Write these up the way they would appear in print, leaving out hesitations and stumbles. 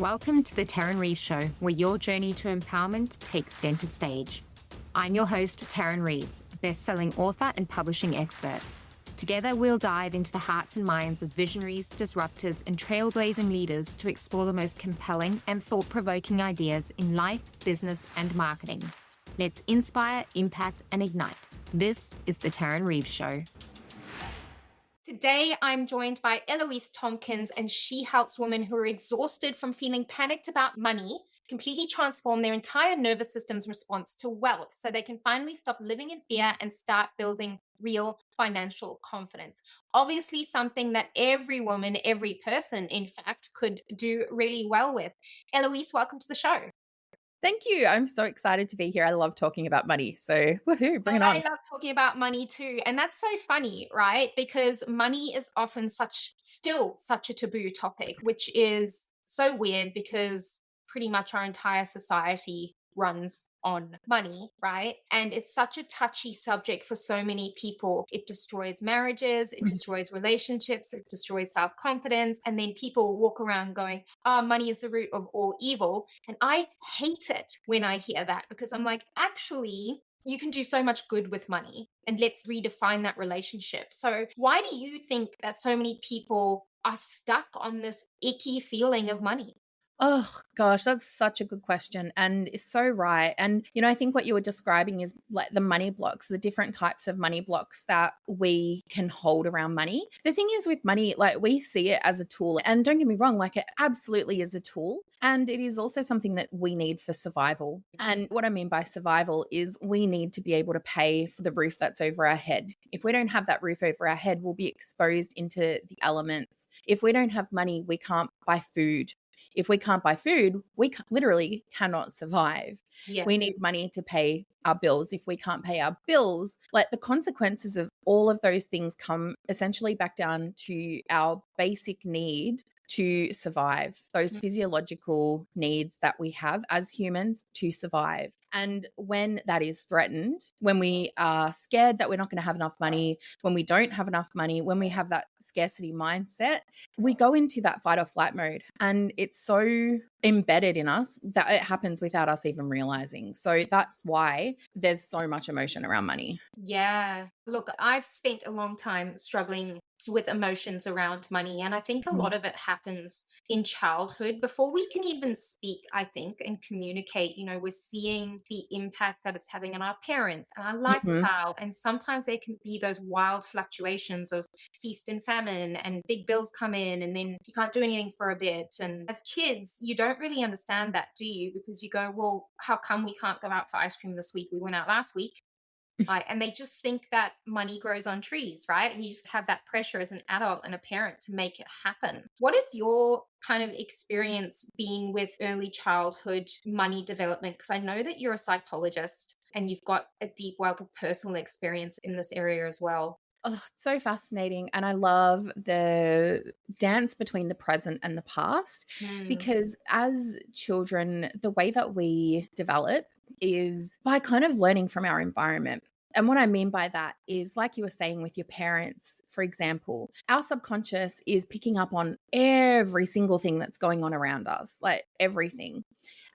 Welcome to the Tarryn Reeves Show, where your journey to empowerment takes center stage. I'm your host, Tarryn Reeves, best-selling author and publishing expert. Together, we'll dive into the hearts and minds of visionaries, disruptors, and trailblazing leaders to explore the most compelling and thought-provoking ideas in life, business, and marketing. Let's inspire, impact, and ignite. This is the Tarryn Reeves Show. Today, I'm joined by Eloise Tomkins, and she helps women who are exhausted from feeling panicked about money completely transform their entire nervous system's response to wealth so they can finally stop living in fear and start building real financial confidence. Obviously, something that every woman, every person, in fact, could do really well with. Eloise, welcome to the show. Thank you. I'm so excited to be here. I love talking about money. So, woohoo, bring it I on. love talking about money too. And that's so funny, right? Because money is often still such a taboo topic, which is so weird because pretty much our entire society runs on money, right? And it's such a touchy subject for so many people. It destroys marriages, it Mhm. destroys relationships, it destroys self confidence. And then people walk around going, money is the root of all evil. And I hate it when I hear that because I'm like, actually, you can do so much good with money, and let's redefine that relationship. So why do you think that so many people are stuck on this icky feeling of money? Oh gosh, that's such a good question. And it's so right. And, I think what you were describing is like the money blocks, the different types of money blocks that we can hold around money. The thing is with money, like we see it as a tool. And don't get me wrong, like it absolutely is a tool. And it is also something that we need for survival. And what I mean by survival is we need to be able to pay for the roof that's over our head. If we don't have that roof over our head, we'll be exposed into the elements. If we don't have money, we can't buy food. If we can't buy food, we literally cannot survive. Yeah. We need money to pay our bills. If we can't pay our bills, like the consequences of all of those things come essentially back down to our basic need to survive, those physiological needs that we have as humans to survive. And when that is threatened, when we are scared that we're not going to have enough money, when we don't have enough money, when we have that scarcity mindset, we go into that fight or flight mode. And it's so embedded in us that it happens without us even realizing. So that's why there's so much emotion around money. Yeah. Look, I've spent a long time struggling with emotions around money. And I think a lot of it happens in childhood before we can even speak, I think, and communicate. We're seeing the impact that it's having on our parents and our Mhm. lifestyle. And sometimes there can be those wild fluctuations of feast and famine, and big bills come in, and then you can't do anything for a bit. And as kids, you don't really understand that, do you? Because you go, well, how come we can't go out for ice cream this week? We went out last week. And they just think that money grows on trees, right? And you just have that pressure as an adult and a parent to make it happen. What is your kind of experience being with early childhood money development? Because I know that you're a psychologist and you've got a deep wealth of personal experience in this area as well. Oh, it's so fascinating. And I love the dance between the present and the past Hmm. because as children, the way that we develop is by kind of learning from our environment. And what I mean by that is, like you were saying with your parents, for example, our subconscious is picking up on every single thing that's going on around us, like everything.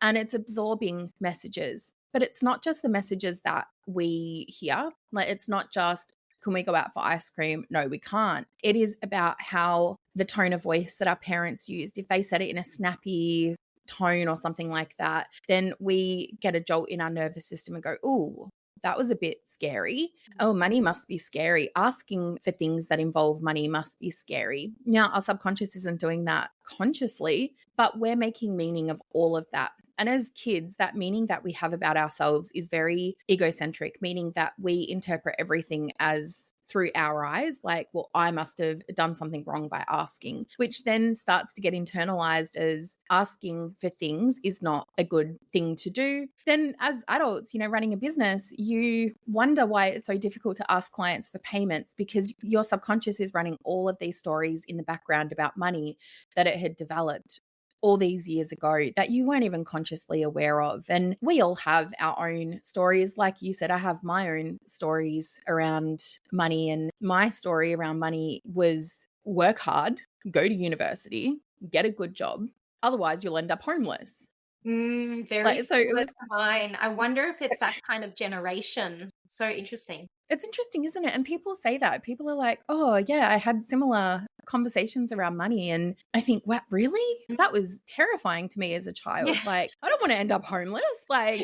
And it's absorbing messages. But it's not just the messages that we hear. Like, it's not just, can we go out for ice cream? No, we can't. It is about how the tone of voice that our parents used, if they said it in a snappy tone or something like that, then we get a jolt in our nervous system and go, ooh, that was a bit scary. Oh, money must be scary. Asking for things that involve money must be scary. Now, our subconscious isn't doing that consciously, but we're making meaning of all of that. And as kids, that meaning that we have about ourselves is very egocentric, meaning that we interpret everything as through our eyes, like, well, I must have done something wrong by asking, which then starts to get internalized as asking for things is not a good thing to do. Then as adults, running a business, you wonder why it's so difficult to ask clients for payments because your subconscious is running all of these stories in the background about money that it had developed all these years ago that you weren't even consciously aware of. And we all have our own stories. Like you said, I have my own stories around money. And my story around money was work hard, go to university, get a good job, Otherwise, you'll end up homeless. Very Like, so it similar was to mine. I wonder if it's that kind of generation. So interesting. it's interesting, isn't it? And people say that. People are like, "Oh, yeah, I had similar conversations around money." And I think, "What, really?" Mm. That was terrifying to me as a Yeah. child. Like, I don't want to end up homeless. Like,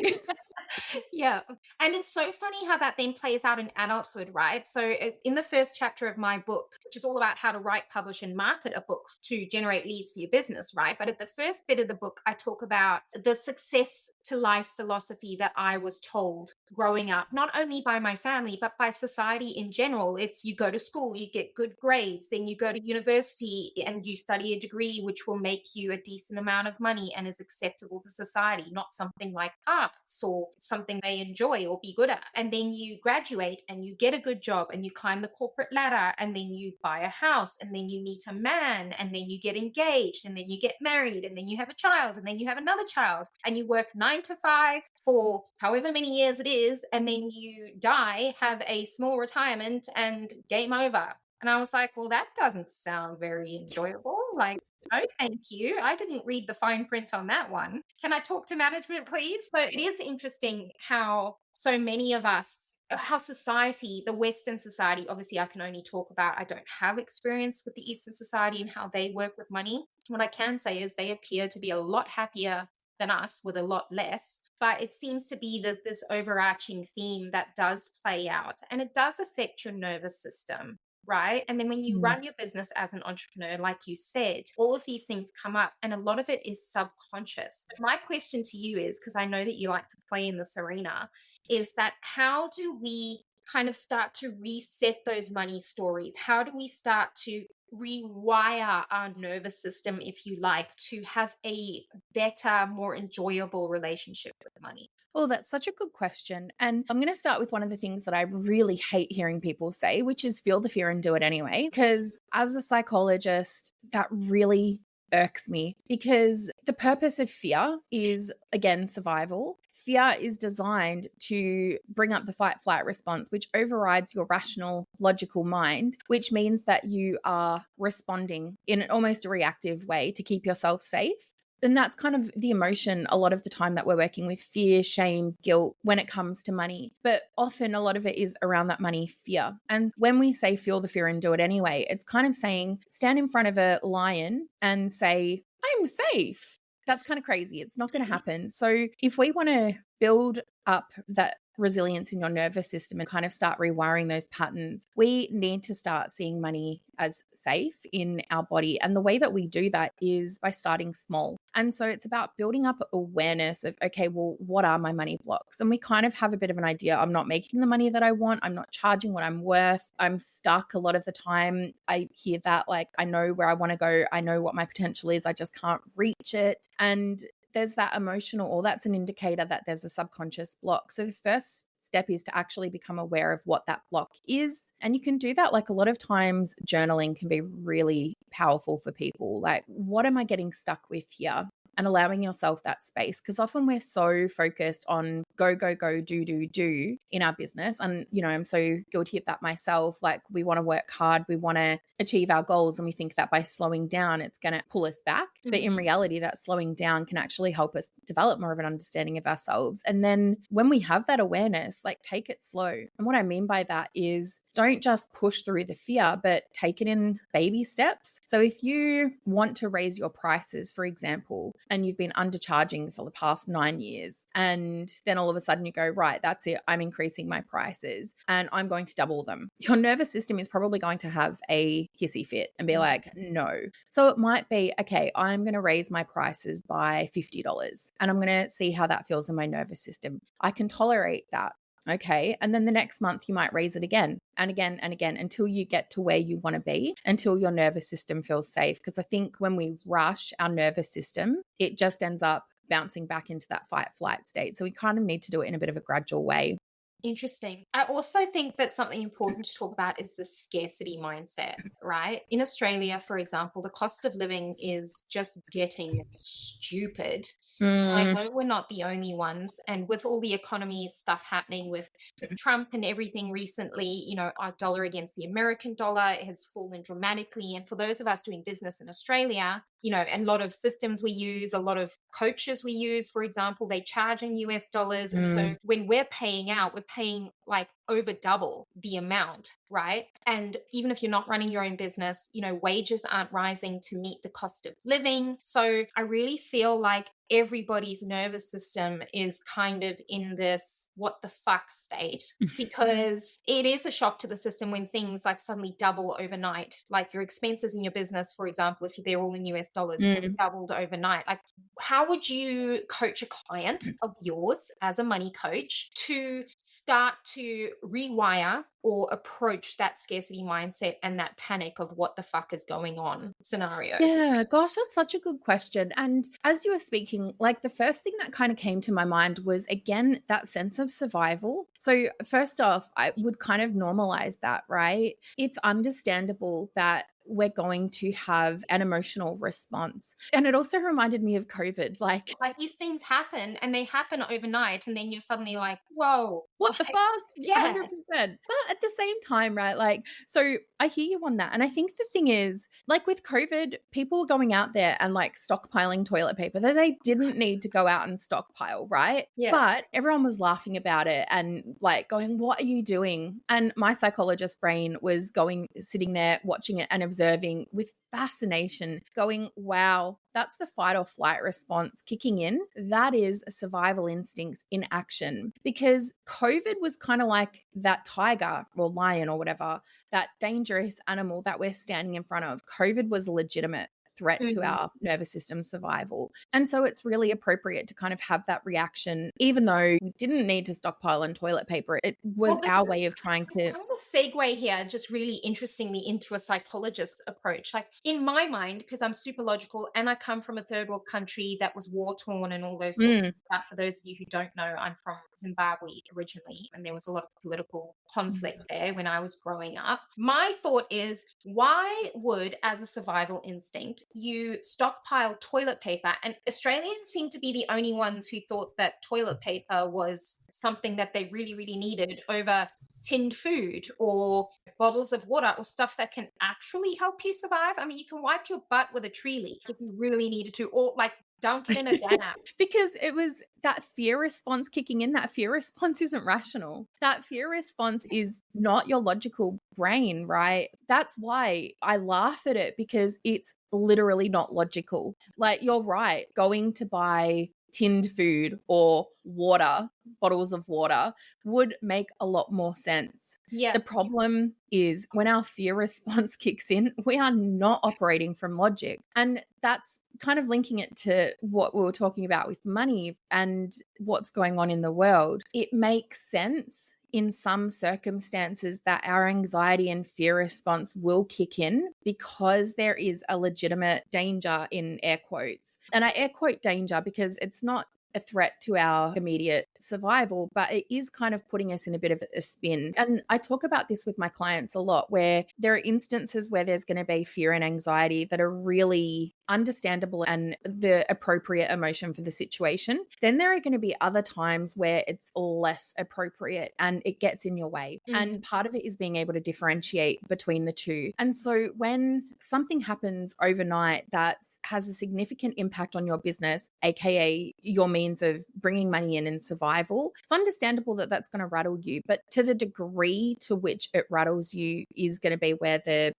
Yeah. And it's so funny how that then plays out in adulthood, right? So, in the first chapter of my book, which is all about how to write, publish, and market a book to generate leads for your business, right? But at the first bit of the book, I talk about the success to life philosophy that I was told growing up, not only by my family, but by society in general. It's you go to school, you get good grades, then you go to university and you study a degree which will make you a decent amount of money and is acceptable to society, not something like arts or something they enjoy or be good at. And then you graduate and you get a good job and you climb the corporate ladder and then you buy a house and then you meet a man and then you get engaged and then you get married and then you have a child and then you have another child and you work 9 to 5 for however many years it is. And then you die, have a small retirement and game over. And I was like, well, that doesn't sound very enjoyable. Like, no, thank you. I didn't read the fine print on that one. Can I talk to management, please? So it is interesting how so many of us, how society, the Western society, obviously I can only talk about, I don't have experience with the Eastern society and how they work with money. What I can say is they appear to be a lot happier than us with a lot less. But it seems to be that this overarching theme that does play out and it does affect your nervous system. Right. And then when you mm, run your business as an entrepreneur, like you said, all of these things come up and a lot of it is subconscious. My question to you is, because I know that you like to play in this arena, is that how do we kind of start to reset those money stories? How do we start to rewire our nervous system, if you like, to have a better, more enjoyable relationship with money? oh, that's such a good question. And I'm going to start with one of the things that I really hate hearing people say, which is feel the fear and do it anyway. Because as a psychologist, that really irks me because the purpose of fear is, again, survival. Fear is designed to bring up the fight flight response, which overrides your rational, logical mind, which means that you are responding in an almost a reactive way to keep yourself safe. And that's kind of the emotion a lot of the time that we're working with: fear, shame, guilt when it comes to money. But often a lot of it is around that money fear. And when we say feel the fear and do it anyway, it's kind of saying stand in front of a lion and say, I'm safe. That's kind of crazy. It's not going to happen. So if we want to build up that resilience in your nervous system and kind of start rewiring those patterns, we need to start seeing money as safe in our body. And the way that we do that is by starting small. And so it's about building up awareness of, okay, well, what are my money blocks? And we kind of have a bit of an idea. I'm not making the money that I want. I'm not charging what I'm worth. I'm stuck a lot of the time. I hear that, like, I know where I want to go. I know what my potential is. I just can't reach it. And there's that emotional, or that's an indicator that there's a subconscious block. So the first step is to actually become aware of what that block is. And you can do that, like, a lot of times journaling can be really powerful for people. Like, what am I getting stuck with here? And allowing yourself that space, because often we're so focused on go, go, go, do in our business. And, you know, I'm so guilty of that myself. Like, we want to work hard, we want to achieve our goals, and we think that by slowing down, it's going to pull us back. But in reality, that slowing down can actually help us develop more of an understanding of ourselves. And then when we have that awareness, like, take it slow. And what I mean by that is don't just push through the fear, but take it in baby steps. So if you want to raise your prices, for example, and you've been undercharging for the past 9 years, and then all of a sudden you go, right, that's it, I'm increasing my prices and I'm going to double them. Your nervous system is probably going to have a hissy fit and be like, no. So it might be, okay, I'm going to raise my prices by $50 and I'm going to see how that feels in my nervous system. I can tolerate that. Okay. And then the next month you might raise it again and again and again until you get to where you want to be, until your nervous system feels safe. Because I think when we rush our nervous system, it just ends up bouncing back into that fight flight state. So we kind of need to do it in a bit of a gradual way. Interesting. I also think that something important to talk about is the scarcity mindset, right? In Australia, for example, the cost of living is just getting stupid. I Mm, know we're not the only ones. And with all the economy stuff happening with Trump and everything recently, you know, our dollar against the American dollar has fallen dramatically. And for those of us doing business in Australia, and a lot of systems we use, a lot of coaches we use, for example, they charge in US dollars. And so Mm. when we're paying out, we're paying like over double the amount, right? And even if you're not running your own business, wages aren't rising to meet the cost of living. So I really feel like everybody's nervous system is kind of in this what the fuck state, because it is a shock to the system when things like suddenly double overnight. Like your expenses in your business, for example, if they're all in US dollars, have Mm. doubled overnight. Like, how would you coach a client of yours as a money coach to start to rewire or approach that scarcity mindset and that panic of what the fuck is going on scenario? Yeah, gosh, that's such a good question. And as you were speaking, like the first thing that kind of came to my mind was again that sense of survival. So, first off, I would kind of normalize that, right? It's understandable that we're going to have an emotional response. And it also reminded me of COVID. Like, Like these things happen and they happen overnight, and then you're suddenly like, whoa, what the like, fuck? yeah, 100%. But at the same time, right? Like, so I hear you on that. And I think the thing is, like with COVID, people were going out there and like stockpiling toilet paper that they didn't need to go out and stockpile, right? yeah. But everyone was laughing about it and like going, what are you doing? And my psychologist brain was sitting there watching it and observing with fascination, going, wow, that's the fight or flight response kicking in. That is survival instincts in action, because COVID was kind of like that tiger or lion or whatever, that dangerous animal that we're standing in front of. COVID was a legitimate threat to Mhm. our nervous system survival. And so it's really appropriate to kind of have that reaction, even though we didn't need to stockpile on toilet paper. It was Well, but our way of trying to. I want to segue here, just really interestingly, into a psychologist's approach. Like in my mind, because I'm super logical and I come from a third world country that was war torn and all those sorts of Mm. stuff. For those of you who don't know, I'm from Zimbabwe originally, and there was a lot of political conflict there when I was growing up. My thought is, why would, as a survival instinct, you stockpile toilet paper? And Australians seem to be the only ones who thought that toilet paper was something that they really, really needed over tinned food or bottles of water or stuff that can actually help you survive. I mean, you can wipe your butt with a tree leaf if you really needed to, or like dunk it in a dam. Because it was that fear response kicking in. That fear response isn't rational. That fear response is not your logical brain, right? That's why I laugh at it, because it's literally not logical. Like, you're right. Going to buy tinned food or water, bottles of water, would make a lot more sense. Yeah. The problem is when our fear response kicks in, we are not operating from logic. And that's kind of linking it to what we were talking about with money and what's going on in the world. It makes sense in some circumstances that our anxiety and fear response will kick in because there is a legitimate danger, in air quotes. And I air quote danger because it's not a threat to our immediate survival, but it is kind of putting us in a bit of a spin. And I talk about this with my clients a lot, where there are instances where there's going to be fear and anxiety that are really understandable and the appropriate emotion for the situation. Then there are going to be other times where it's less appropriate and it gets in your way. And part of it is being able to differentiate between the two. And so when something happens overnight that has a significant impact on your business, aka your means of bringing money in and survival, it's understandable that that's going to rattle you. But to the degree to which it rattles you is going to be where the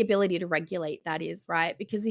ability to regulate that is, right? Because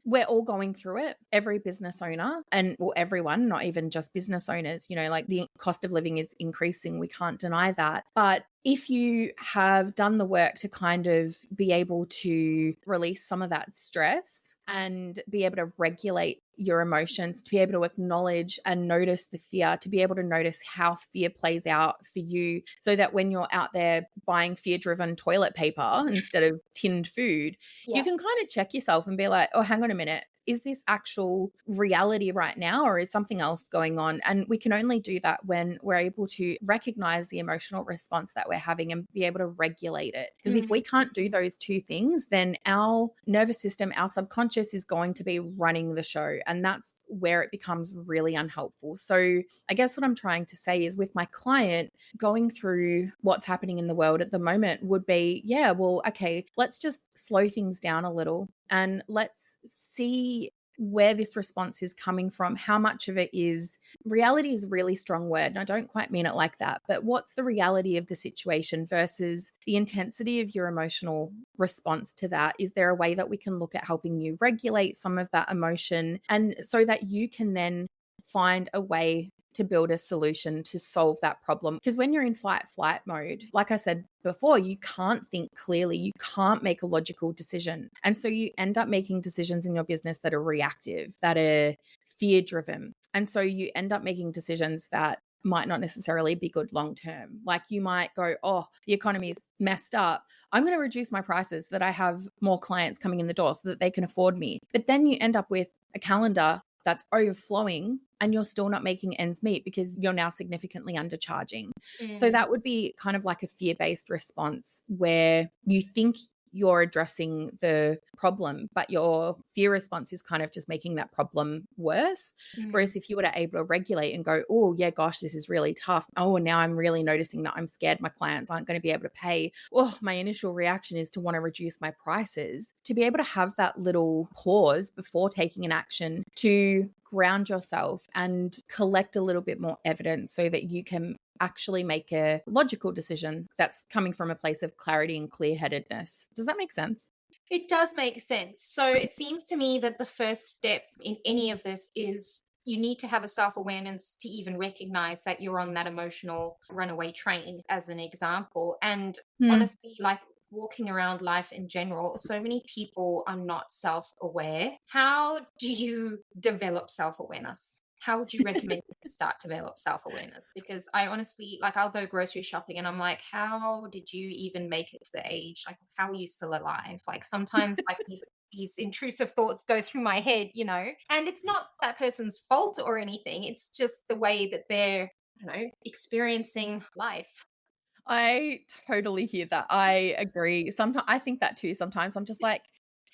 we're all going through it, every business owner, and well, everyone, not even just business owners, like the cost of living is increasing. We can't deny that. But if you have done the work to kind of be able to release some of that stress and be able to regulate your emotions, to be able to acknowledge and notice the fear, to be able to notice how fear plays out for you, so that when you're out there buying fear-driven toilet paper instead of tinned food, you can kind of check yourself and be like, oh, hang on a minute. Is this actual reality right now, or is something else going on? And we can only do that when we're able to recognize the emotional response that we're having and be able to regulate it. Because if we can't do those two things, then our nervous system, our subconscious, is going to be running the show. And that's where it becomes really unhelpful. So I guess what I'm trying to say is, with my client, going through what's happening in the world at the moment would be, yeah, well, okay, let's just slow things down a little. and let's see where this response is coming from. How much of it is reality is a really strong word, and I don't quite mean it like that, but what's the reality of the situation versus the intensity of your emotional response to that? Is there a way that we can look at helping you regulate some of that emotion, and so that you can then find a way to build a solution to solve that problem? Because when you're in fight flight mode, like I said before, you can't think clearly, you can't make a logical decision. And so you end up making decisions in your business that are reactive, that are fear driven. And so you end up making decisions that might not necessarily be good long term. Like you might go, oh, the economy's messed up, I'm going to reduce my prices so that I have more clients coming in the door so that they can afford me. But then you end up with a calendar that's overflowing and you're still not making ends meet because you're now significantly undercharging. So that would be kind of like a fear-based response where you think you're addressing the problem, but your fear response is kind of just making that problem worse. Whereas if you were to able to regulate and go, oh yeah, gosh, this is really tough. Oh, and now I'm really noticing that I'm scared my clients aren't going to be able to pay. Oh, my initial reaction is to want to reduce my prices. To be able to have that little pause before taking an action to ground yourself and collect a little bit more evidence so that you can actually make a logical decision that's coming from a place of clarity and clear-headedness. Does that make sense? It does make sense. So it seems to me that the first step in any of this is you need to have a self-awareness to even recognize that you're on that emotional runaway train, as an example. And honestly, like walking around life in general, so many people are not self-aware. How do you develop self-awareness? How would you recommend to start to develop self-awareness? Because I honestly, like, I'll go grocery shopping and I'm like, how did you even make it to the age? Like, how are you still alive? Like, sometimes like these intrusive thoughts go through my head, you know, and it's not that person's fault or anything. It's just the way that they're, you know, experiencing life. I totally hear that. I agree. Sometimes I think that too. Sometimes I'm just like,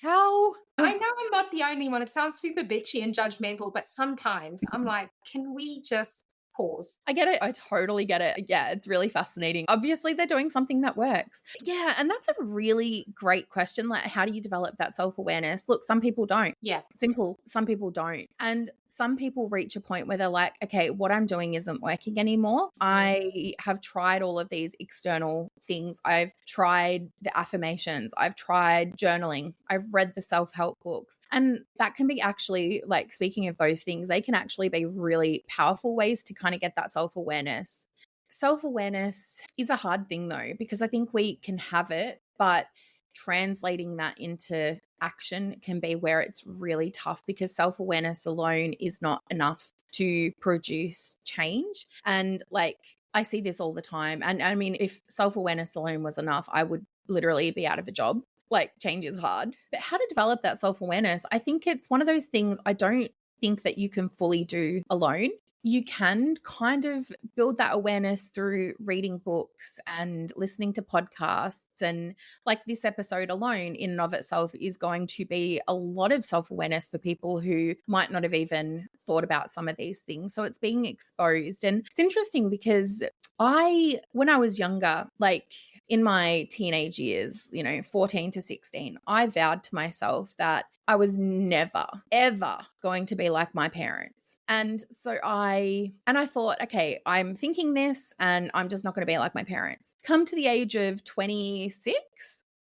how? I know I'm not the only one. It sounds super bitchy and judgmental, but sometimes I'm like, can we just pause? I get it. I totally get it. Yeah, it's really fascinating. Obviously, they're doing something that works. Yeah, and that's a really great question. Like, how do you develop that self-awareness? Look, some people don't. Yeah. Simple. Some people don't. And some people reach a point where they're like, okay, what I'm doing isn't working anymore. I have tried all of these external things. I've tried the affirmations. I've tried journaling. I've read the self-help books. And that can be actually, like, speaking of those things, they can actually be really powerful ways to kind of get that self-awareness. Self-awareness is a hard thing though, because I think we can have it, but translating that into action can be where it's really tough, because self-awareness alone is not enough to produce change. And like, I see this all the time. And I mean, if self-awareness alone was enough, I would literally be out of a job. Like, change is hard. But how to develop that self-awareness, I think it's one of those things I don't think that you can fully do alone. You can kind of build that awareness through reading books and listening to podcasts. And like, this episode alone in and of itself is going to be a lot of self-awareness for people who might not have even thought about some of these things. So it's being exposed. And it's interesting because when I was younger, like in my teenage years, 14 to 16, I vowed to myself that I was never, ever going to be like my parents. And so I thought, okay, I'm thinking this and I'm just not going to be like my parents. Come to the age of 26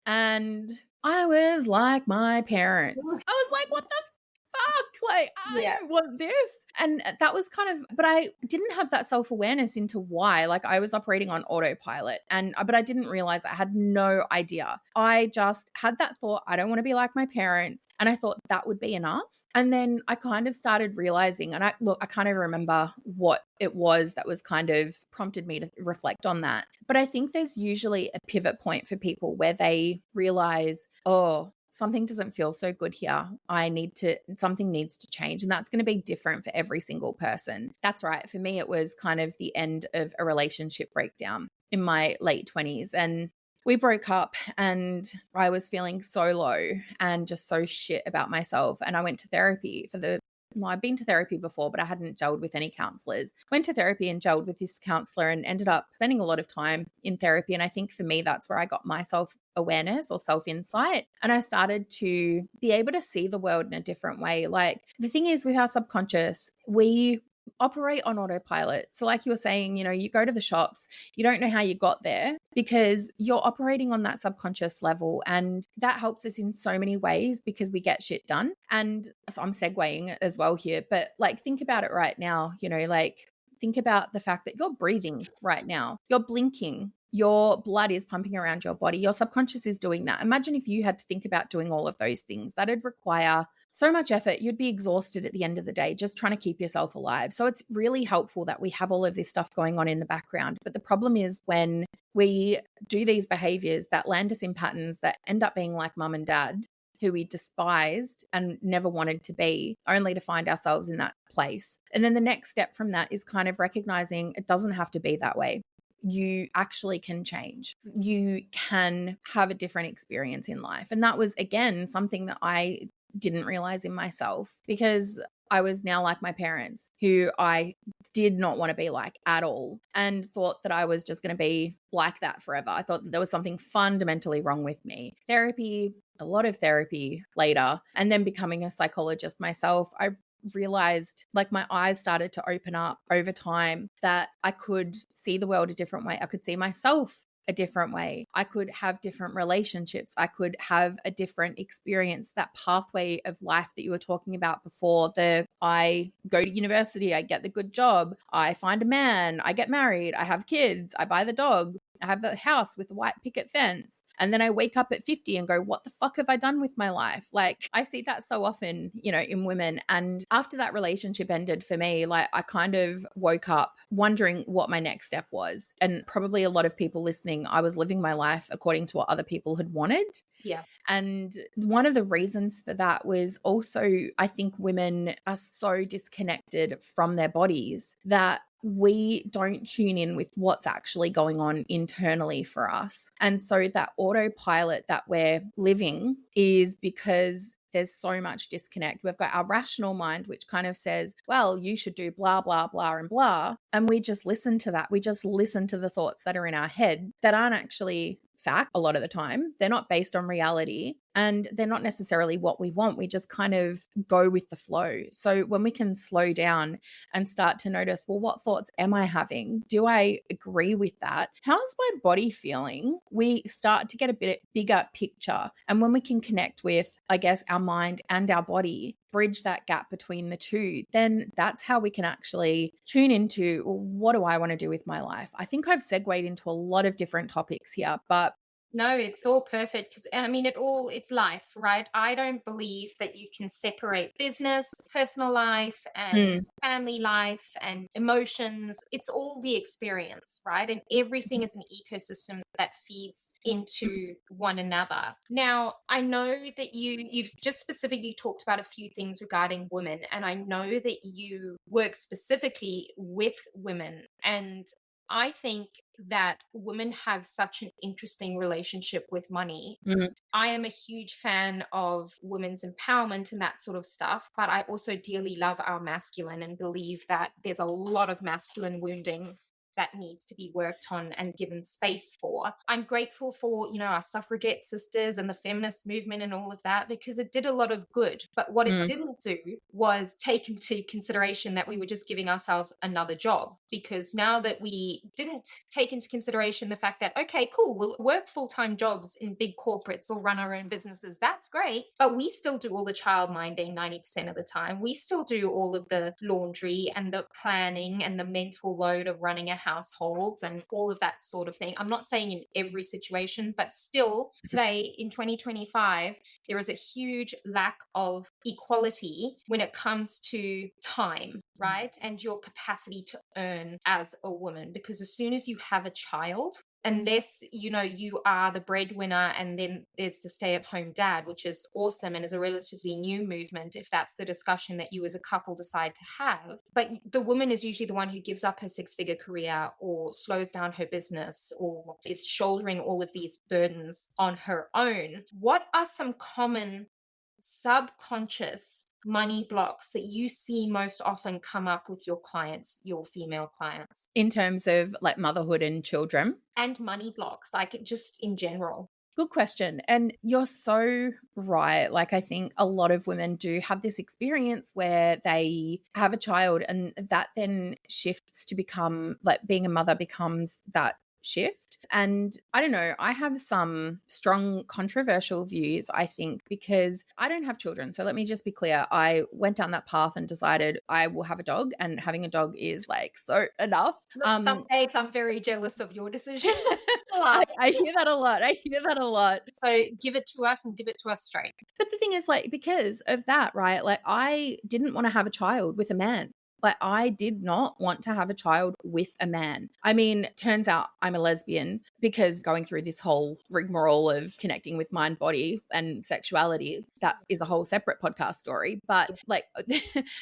and I was like my parents. I was like, what the fuck? Like, I don't want this. And that was kind of, but I didn't have that self-awareness into why. Like, I was operating on autopilot, but I didn't realize. I had no idea. I just had that thought, I don't want to be like my parents. And I thought that would be enough. And then I kind of started realizing, and I kind of remember what it was that was kind of prompted me to reflect on that. But I think there's usually a pivot point for people where they realize, oh, something doesn't feel so good here. Something needs to change. And that's going to be different for every single person. That's right. For me, it was kind of the end of a relationship breakdown in my late 20s. And we broke up and I was feeling so low and just so shit about myself. And I went to therapy for the well, I've been to therapy before, but I hadn't gelled with any counselors. Went to therapy and gelled with this counselor and ended up spending a lot of time in therapy. And I think for me, that's where I got my self awareness or self insight. And I started to be able to see the world in a different way. Like the thing is, with our subconscious, we operate on autopilot. So like you were saying, you go to the shops, you don't know how you got there because you're operating on that subconscious level. And that helps us in so many ways because we get shit done. And so I'm segueing as well here, but like think about it right now, like think about the fact that you're breathing right now, you're blinking. Your blood is pumping around your body. Your subconscious is doing that. Imagine if you had to think about doing all of those things. That'd require so much effort. You'd be exhausted at the end of the day just trying to keep yourself alive. So it's really helpful that we have all of this stuff going on in the background. But the problem is when we do these behaviors that land us in patterns that end up being like mum and dad, who we despised and never wanted to be, only to find ourselves in that place. And then the next step from that is kind of recognizing it doesn't have to be that way. You actually can change. You can have a different experience in life. And that was, again, something that I didn't realize in myself because I was now like my parents, who I did not want to be like at all, and thought that I was just going to be like that forever. I thought that there was something fundamentally wrong with me. Therapy, a lot of therapy later, and then becoming a psychologist myself, I realized like my eyes started to open up over time that I could see the world a different way. I could see myself a different way. I could have different relationships. I could have a different experience, that pathway of life that you were talking about before. I go to university, I get the good job, I find a man, I get married, I have kids, I buy the dog, I have the house with the white picket fence. And then I wake up at 50 and go, what the fuck have I done with my life? Like I see that so often, in women. And after that relationship ended for me, like I kind of woke up wondering what my next step was. And probably a lot of people listening, I was living my life according to what other people had wanted. Yeah. And one of the reasons for that was also, I think women are so disconnected from their bodies that we don't tune in with what's actually going on internally for us. And so that autopilot that we're living is because there's so much disconnect. We've got our rational mind, which kind of says, well, you should do blah, blah, blah, and blah. And we just listen to that. We just listen to the thoughts that are in our head that aren't actually fact a lot of the time. They're not based on reality and they're not necessarily what we want. We just kind of go with the flow. So when we can slow down and start to notice, well, what thoughts am I having? Do I agree with that? How's my body feeling? We start to get a bit bigger picture. And when we can connect with, I guess, our mind and our body, bridge that gap between the two, then that's how we can actually tune into, well, what do I want to do with my life? I think I've segued into a lot of different topics here, but no, it's all perfect because, and I mean, it's life, right? I don't believe that you can separate business, personal life, and family life and emotions. It's all the experience, right? And everything is an ecosystem that feeds into one another. Now, I know that you've just specifically talked about a few things regarding women, and I know that you work specifically with women, and I think that women have such an interesting relationship with money. I am a huge fan of women's empowerment and that sort of stuff, but I also dearly love our masculine and believe that there's a lot of masculine wounding that needs to be worked on and given space for. I'm grateful for, our suffragette sisters and the feminist movement and all of that because it did a lot of good. But what it didn't do was take into consideration that we were just giving ourselves another job. Because now that we didn't take into consideration the fact that, okay, cool, we'll work full-time jobs in big corporates or run our own businesses. That's great. But we still do all the child minding 90% of the time. We still do all of the laundry and the planning and the mental load of running a household and all of that sort of thing. I'm not saying in every situation, but still today in 2025, there is a huge lack of equality when it comes to time, right? And your capacity to earn as a woman. Because as soon as you have a child, unless you are the breadwinner and then there's the stay-at-home dad, which is awesome and is a relatively new movement if that's the discussion that you as a couple decide to have. But the woman is usually the one who gives up her six-figure career or slows down her business or is shouldering all of these burdens on her own. What are some common subconscious money blocks that you see most often come up with your clients, your female clients? In terms of like motherhood and children? And money blocks, like just in general. Good question. And you're so right. Like, I think a lot of women do have this experience where they have a child and that then shifts to become like being a mother becomes that shift. And I don't know, I have some strong controversial views, I think, because I don't have children. So let me just be clear. I went down that path and decided I will have a dog, and having a dog is like so enough. Look, some days I'm very jealous of your decision. I hear that a lot. I hear that a lot. So give it to us and give it to us straight. But the thing is, like, because of that, right? Like, I didn't want to have a child with a man. Like, I did not want to have a child with a man. I mean, turns out I'm a lesbian because going through this whole rigmarole of connecting with mind, body, and sexuality, that is a whole separate podcast story. But like,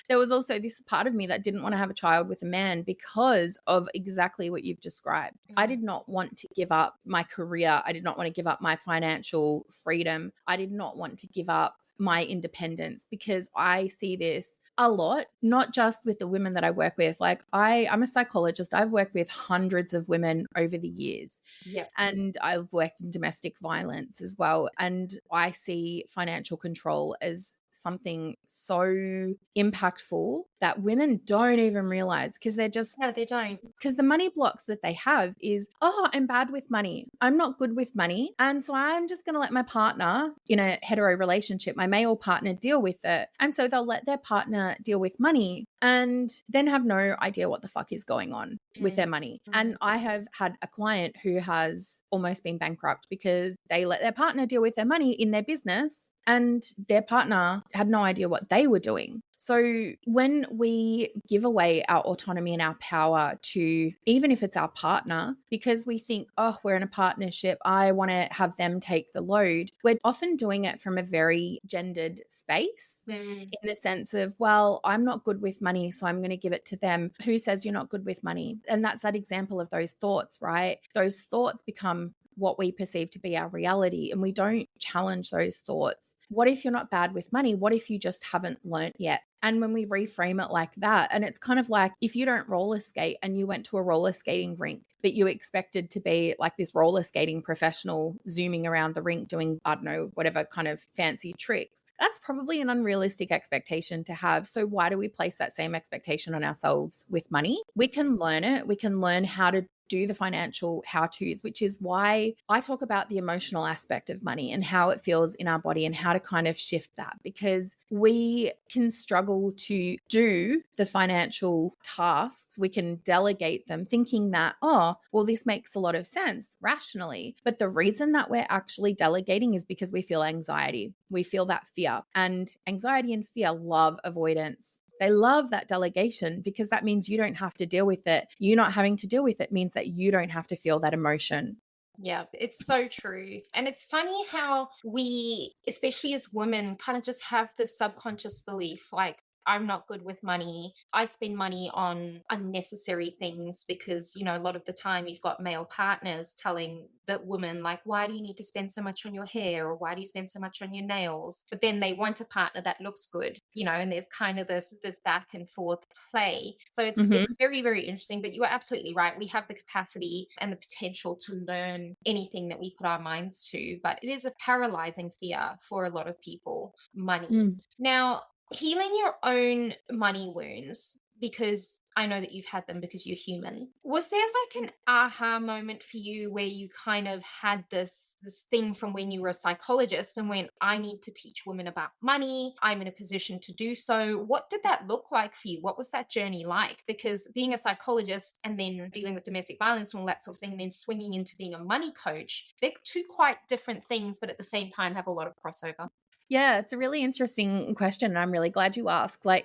there was also this part of me that didn't want to have a child with a man because of exactly what you've described. I did not want to give up my career. I did not want to give up my financial freedom. I did not want to give up my independence, because I see this a lot, not just with the women that I work with. Like, I'm a psychologist. I've worked with hundreds of women over the years. Yeah. And I've worked in domestic violence as well. And I see financial control as something so impactful that women don't even realize, because they're just, No, they don't. because the money blocks that they have is, oh, I'm bad with money. I'm not good with money. And so I'm just going to let my partner in a hetero relationship, my male partner, deal with it. And so they'll let their partner deal with money and then have no idea what the fuck is going on with their money. And I have had a client who has almost been bankrupt because they let their partner deal with their money in their business and their partner had no idea what they were doing. So when we give away our autonomy and our power to, even if it's our partner, because we think, oh, we're in a partnership, I want to have them take the load, we're often doing it from a very gendered space in the sense of, well, I'm not good with money, so I'm going to give it to them. Who says you're not good with money? And that's that example of those thoughts, right? Those thoughts become what we perceive to be our reality, and we don't challenge those thoughts. What if you're not bad with money? What if you just haven't learnt yet? And when we reframe it like that, and it's kind of like if you don't roller skate and you went to a roller skating rink, but you expected to be like this roller skating professional zooming around the rink doing, I don't know, whatever kind of fancy tricks, that's probably an unrealistic expectation to have. So why do we place that same expectation on ourselves with money? We can learn it. We can learn how to do the financial how-tos, which is why I talk about the emotional aspect of money and how it feels in our body and how to kind of shift that, because we can struggle to do the financial tasks. We can delegate them thinking that, oh, well, this makes a lot of sense rationally. But the reason that we're actually delegating is because we feel anxiety. We feel that fear, and anxiety and fear love avoidance. They love that delegation because that means you don't have to deal with it. You not having to deal with it means that you don't have to feel that emotion. Yeah, it's so true. And it's funny how we, especially as women, kind of just have this subconscious belief like, I'm not good with money. I spend money on unnecessary things because, a lot of the time you've got male partners telling the woman, like, why do you need to spend so much on your hair? Or why do you spend so much on your nails? But then they want a partner that looks good, and there's kind of this back and forth play. So it's very, very interesting. But you are absolutely right. We have the capacity and the potential to learn anything that we put our minds to. But it is a paralyzing fear for a lot of people, money. Now, healing your own money wounds, because I know that you've had them because you're human. Was there like an aha moment for you where you kind of had this thing from when you were a psychologist and went, I need to teach women about money. I'm in a position to do so. What did that look like for you? What was that journey like? Because being a psychologist and then dealing with domestic violence and all that sort of thing, and then swinging into being a money coach, they're two quite different things, but at the same time have a lot of crossover. Yeah, it's a really interesting question. And I'm really glad you asked. Like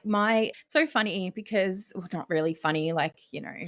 so funny because, well, not really funny,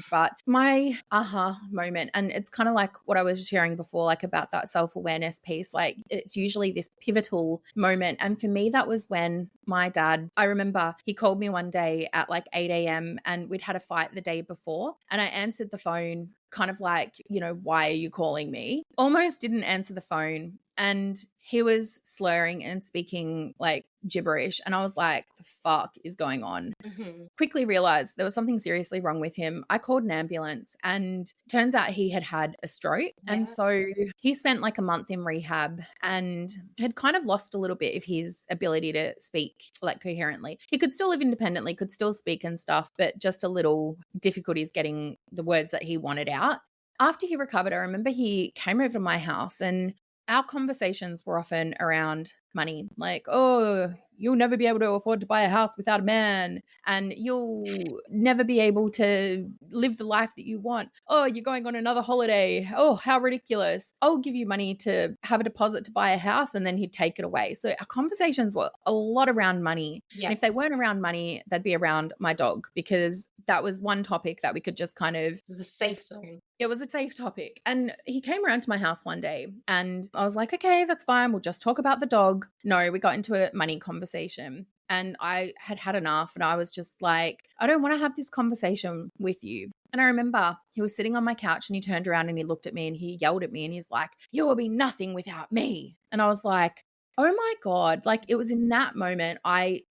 but my aha moment, and it's kind of like what I was sharing before, like about that self-awareness piece, like it's usually this pivotal moment. And for me, that was when my dad, I remember he called me one day at like 8 a.m. and we'd had a fight the day before. And I answered the phone kind of like, why are you calling me? Almost didn't answer the phone. and he was slurring and speaking like gibberish. And I was like, the fuck is going on? Mhm. Quickly realized there was something seriously wrong with him. I called an ambulance, and turns out he had had a stroke. And Yeah. so he spent like a month in rehab and had kind of lost a little bit of his ability to speak like coherently. He could still live independently, could still speak and stuff, but just a little difficulties getting the words that he wanted out. After he recovered, I remember he came over to my house, and our conversations were often around money, like, oh, you'll never be able to afford to buy a house without a man, and you'll never be able to live the life that you want. Oh, you're going on another holiday. Oh, how ridiculous. I'll give you money to have a deposit to buy a house, and then he'd take it away. So our conversations were a lot around money. Yeah. And if they weren't around money, they'd be around my dog, because that was one topic that we could just kind of, This is a safe zone. it was a safe topic. And he came around to my house one day, and I was like, okay, that's fine. We'll just talk about the dog. No, we got into a money conversation, and I had had enough. And I was just like, I don't want to have this conversation with you. And I remember he was sitting on my couch, and he turned around and he looked at me and he yelled at me, and he's like, you will be nothing without me. And I was like, oh my God. Like, it was in that moment,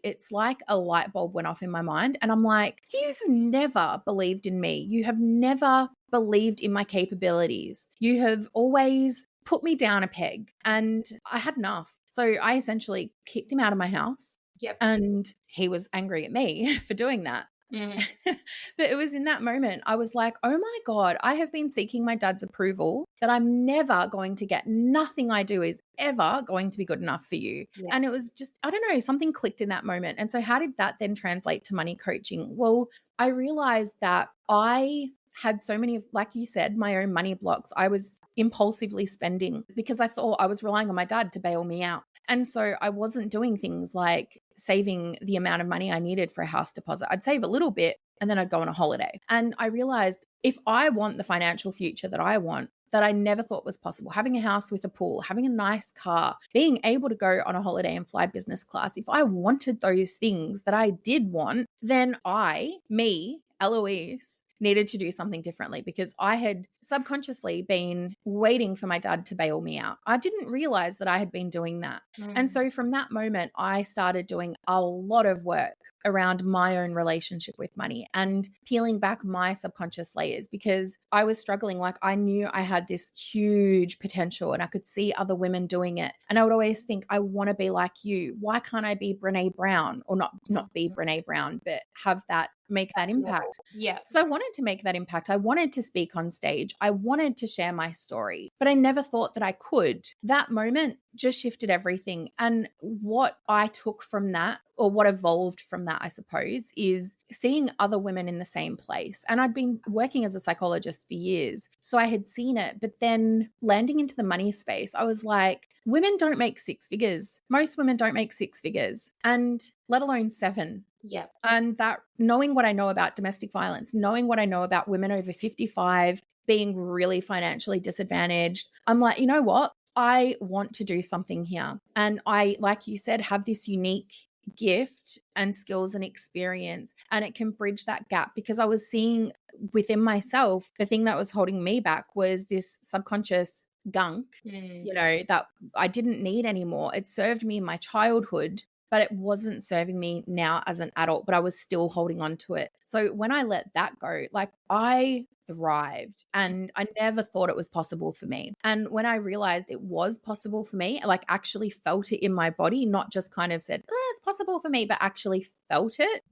it's like a light bulb went off in my mind. And I'm like, you've never believed in me. You have never believed in my capabilities. You have always put me down a peg, and I had enough. So I essentially kicked him out of my house. Yep. And he was angry at me for doing that. Mhm. But it was in that moment I was like, oh my God, I have been seeking my dad's approval that I'm never going to get. Nothing I do is ever going to be good enough for you. Yeah. And it was just, I don't know, something clicked in that moment. And so how did that then translate to money coaching? Well, I realized that I had so many of, like you said, my own money blocks. I was impulsively spending because I thought I was relying on my dad to bail me out. And so I wasn't doing things like saving the amount of money I needed for a house deposit. I'd save a little bit and then I'd go on a holiday. And I realized if I want the financial future that I want, that I never thought was possible, having a house with a pool, having a nice car, being able to go on a holiday and fly business class, if I wanted those things that I did want, then Eloise, needed to do something differently, because I had subconsciously been waiting for my dad to bail me out. I didn't realize that I had been doing that. And so from that moment, I started doing a lot of work around my own relationship with money and peeling back my subconscious layers, because I was struggling. Like, I knew I had this huge potential and I could see other women doing it. And I would always think, I want to be like you. Why can't I be Brene Brown, or not be Brene Brown, but have that, make that impact? Yeah. So I wanted to make that impact. I wanted to speak on stage. I wanted to share my story, but I never thought that I could. That moment just shifted everything. And what I took from that, or what evolved from that, I suppose, is seeing other women in the same place. And I'd been working as a psychologist for years, so I had seen it. But then landing into the money space, I was like, women don't make six figures. Most women don't make six figures, and let alone seven. Yeah. And that, knowing what I know about domestic violence, knowing what I know about women over 55 being really financially disadvantaged, I'm like, you know what? I want to do something here. And I, like you said, have this unique gift and skills and experience, and it can bridge that gap, because I was seeing within myself, the thing that was holding me back was this subconscious gunk, that I didn't need anymore. It served me in my childhood, but it wasn't serving me now as an adult, but I was still holding on to it. So when I let that go, like, I thrived, and I never thought it was possible for me. And when I realized it was possible for me, I like actually felt it in my body, not just kind of said, it's possible for me, but actually felt it.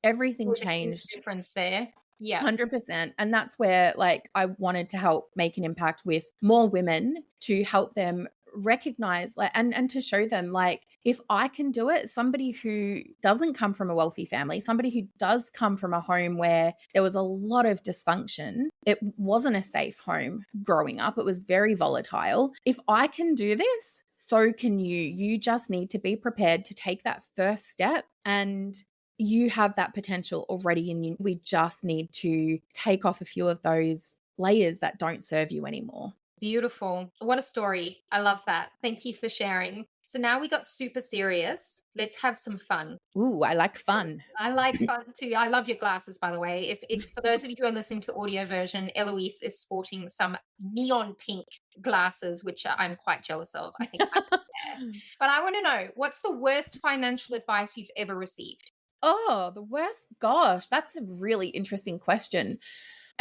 Everything There's a huge changed. difference there. Yeah. 100%. And that's where, like, I wanted to help make an impact with more women, to help them recognize, like, and to show them, like, if I can do it, somebody who doesn't come from a wealthy family, somebody who does come from a home where there was a lot of dysfunction, it wasn't a safe home growing up, it was very volatile. If I can do this, so can you. You just need to be prepared to take that first step, and you have that potential already in you. We just need to take off a few of those layers that don't serve you anymore. Beautiful. What a story. I love that. Thank you for sharing. So now we got super serious. Let's have some fun. Ooh, I like fun. I like fun too. I love your glasses, by the way. If for those of you who are listening to the audio version, Eloise is sporting some neon pink glasses, which I'm quite jealous of. I think I could wear. But I want to know, what's the worst financial advice you've ever received? Oh, the worst. Gosh, that's a really interesting question.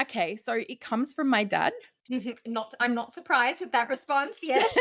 Okay, so it comes from my dad. I'm not surprised with that response. Yes.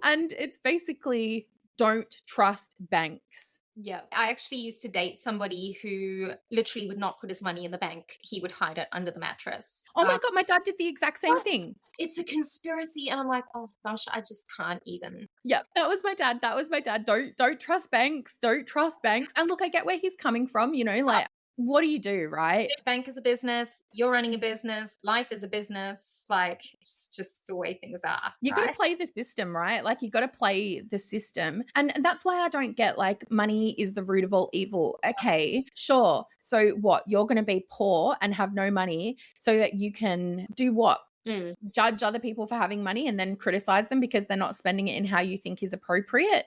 And it's basically don't trust banks. Yeah. I actually used to date somebody who literally would not put his money in the bank. He would hide it under the mattress. Oh my God, my dad did the exact same thing. It's a conspiracy. And I'm like, oh gosh, I just can't even. Yeah, that was my dad. That was my dad. Don't trust banks. Don't trust banks. And look, I get where he's coming from, like what do you do, right? Bank is a business, you're running a business, life is a business. Like, it's just the way things are. You got to play the system, right? Like you got to play the system. And that's why I don't get like money is the root of all evil. Okay, sure. So what? You're going to be poor and have no money so that you can do what? Judge other people for having money and then criticize them because they're not spending it in how you think is appropriate.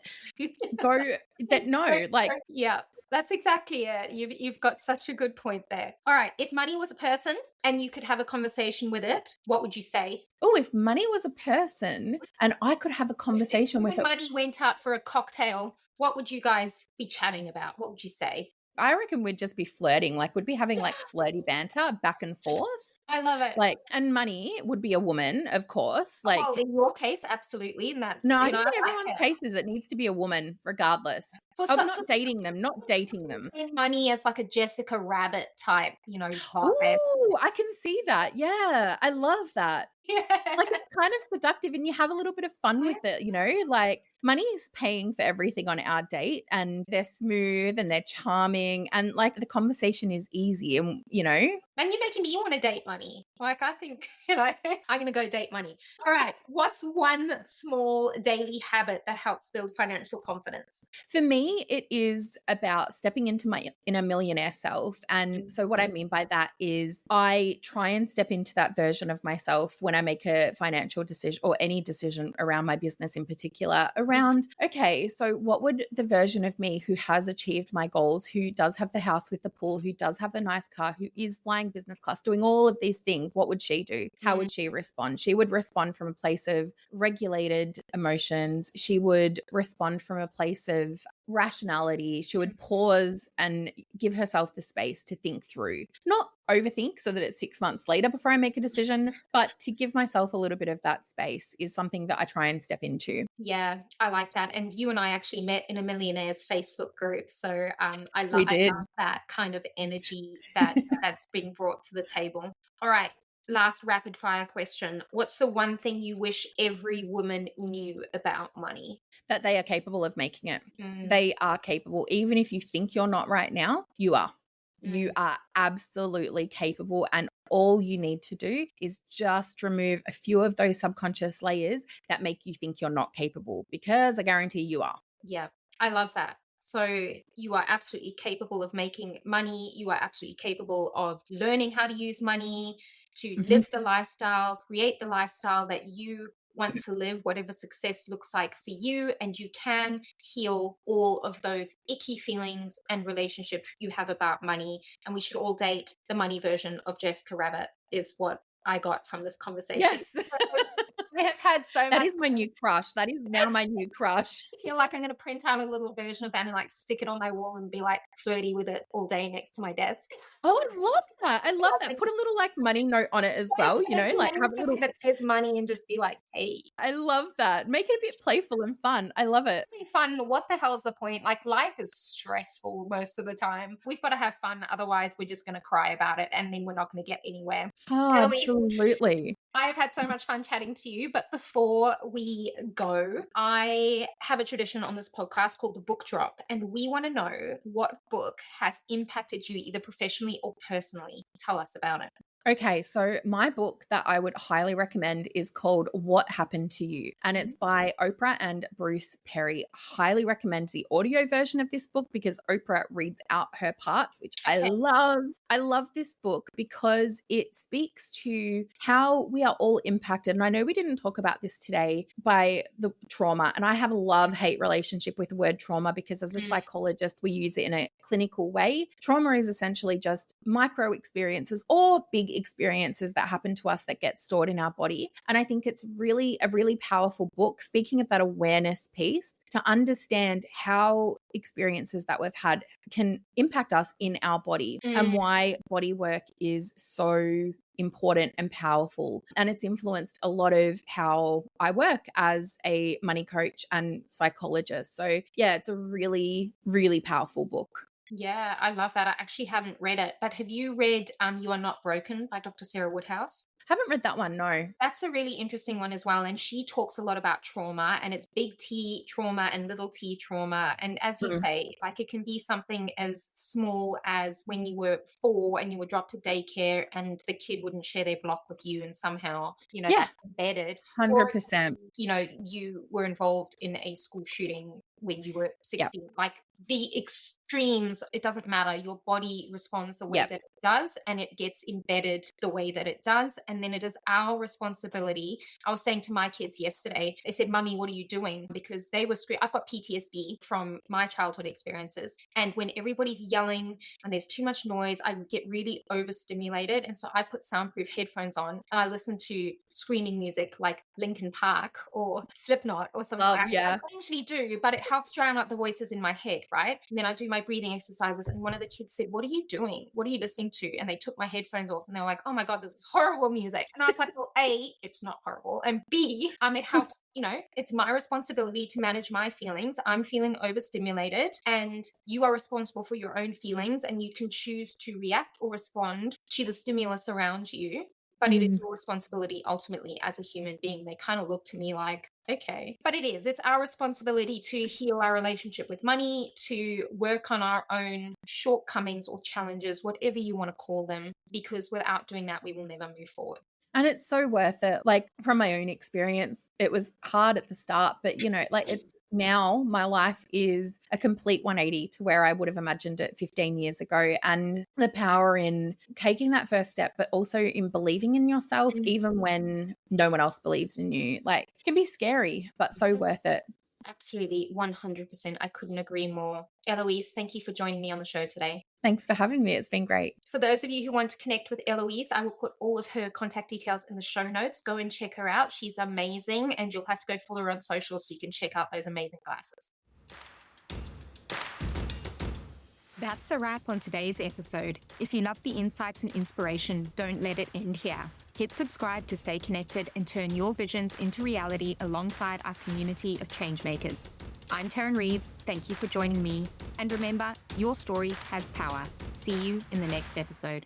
Yeah. That's exactly it. You've got such a good point there. All right. If money was a person and you could have a conversation with it, what would you say? Oh, if money was a person and I could have a conversation with it. When money went out for a cocktail, what would you guys be chatting about? What would you say? I reckon we'd just be flirting. Like we'd be having like flirty banter back and forth. I love it. Like, and money would be a woman, of course. Like, well, in your case, absolutely. And that's no, I think in everyone's cases, it needs to be a woman, regardless. I'm not dating them, not dating them. Money as like a Jessica Rabbit type, Ooh, I can see that. Yeah, I love that. Yeah. Like it's kind of seductive and you have a little bit of fun with it, like money is paying for everything on our date and they're smooth and they're charming and like the conversation is easy and And you're making me want to date money. Like I think, I'm going to go date money. All right. What's one small daily habit that helps build financial confidence? For me, it is about stepping into my inner millionaire self. And so what I mean by that is I try and step into that version of myself when I make a financial decision or any decision around my business in particular around, okay, so what would the version of me who has achieved my goals, who does have the house with the pool, who does have the nice car, who is flying business class, doing all of these things, what would she do? How would she respond? She would respond from a place of regulated emotions. She would respond from a place of rationality. She would pause and give herself the space to think through, not overthink so that it's 6 months later before I make a decision, but to give myself a little bit of that space is something that I try and step into. Yeah, I like that. And you and I actually met in a Millionaires Facebook group. So I love that kind of energy that's being brought to the table. All right. Last rapid fire question. What's the one thing you wish every woman knew about money? That they are capable of making it. They are capable. Even if you think you're not right now, you are. You are absolutely capable. And all you need to do is just remove a few of those subconscious layers that make you think you're not capable, because I guarantee you are. Yeah, I love that. So you are absolutely capable of making money. You are absolutely capable of learning how to use money to live the lifestyle, create the lifestyle that you want to live, whatever success looks like for you. And you can heal all of those icky feelings and relationships you have about money. And we should all date the money version of Jessica Rabbit, is what I got from this conversation. Yes. I have had so much. That is my new crush. That is now my new crush. I feel like I'm going to print out a little version of that and like stick it on my wall and be like flirty with it all day next to my desk. Oh, I love that. I love that. Put a little like money note on it as well, like have a little that says money and just be like, hey. I love that. Make it a bit playful and fun. I love it. Fun. What the hell's the point? Like life is stressful most of the time. We've got to have fun. Otherwise we're just going to cry about it and then we're not going to get anywhere. Oh, absolutely. I've had so much fun chatting to you, but before we go, I have a tradition on this podcast called the book drop, and we want to know what book has impacted you either professionally or personally. Tell us about it. Okay, so my book that I would highly recommend is called What Happened to You, and it's by Oprah and Bruce Perry. Highly recommend the audio version of this book because Oprah reads out her parts, which I Okay. love. I love this book because it speaks to how we are all impacted. And I know we didn't talk about this today by the trauma, and I have a love-hate relationship with the word trauma because as a psychologist, we use it in a clinical way. Trauma is essentially just micro experiences or big experiences that happen to us that get stored in our body. And I think it's really a really powerful book, speaking of that awareness piece, to understand how experiences that we've had can impact us in our body and why body work is so important and powerful. And it's influenced a lot of how I work as a money coach and psychologist. So yeah, it's a really, really powerful book. Yeah, I love that. I actually haven't read it, but have you read You Are Not Broken by Dr. Sarah Woodhouse? Haven't read that one, no. That's a really interesting one as well. And she talks a lot about trauma, and it's big T trauma and little t trauma. And as you Mm. say, like it can be something as small as when you were 4 and you were dropped to daycare and the kid wouldn't share their block with you, and somehow, Yeah, that's embedded. Or, 100%. you were involved in a school shooting when you were Yep. 16. Like the extremes, it doesn't matter. Your body responds the way Yep. that it does, and it gets embedded the way that it does. And then it is our responsibility. I was saying to my kids yesterday, they said, Mummy, what are you doing? Because they were I've got PTSD from my childhood experiences. And when everybody's yelling and there's too much noise, I get really overstimulated. And so I put soundproof headphones on and I listen to screaming music like Linkin Park or Slipknot or something like Love, that. yeah. I usually do, but it helps drown out the voices in my head, right? And then I do my breathing exercises. And one of the kids said, What are you doing? What are you listening to? And they took my headphones off and they were like, Oh my God, this is horrible music. And I was like, Well, A, it's not horrible. And B, it helps, it's my responsibility to manage my feelings. I'm feeling overstimulated and you are responsible for your own feelings and you can choose to react or respond to the stimulus around you. But it is Mm. your responsibility ultimately as a human being. They kind of look to me like, okay. But it's our responsibility to heal our relationship with money, to work on our own shortcomings or challenges, whatever you want to call them, because without doing that, we will never move forward. And it's so worth it. Like from my own experience, it was hard at the start, but like it's now my life is a complete 180 to where I would have imagined it 15 years ago. And the power in taking that first step, but also in believing in yourself, even when no one else believes in you, like can be scary, but so worth it. Absolutely, 100%. I couldn't agree more. Eloise, thank you for joining me on the show today. Thanks for having me. It's been great. For those of you who want to connect with Eloise, I will put all of her contact details in the show notes. Go and check her out. She's amazing, and you'll have to go follow her on social so you can check out those amazing glasses. That's a wrap on today's episode. If you love the insights and inspiration, don't let it end here. Hit subscribe to stay connected and turn your visions into reality alongside our community of changemakers. I'm Tarryn Reeves. Thank you for joining me. And remember, your story has power. See you in the next episode.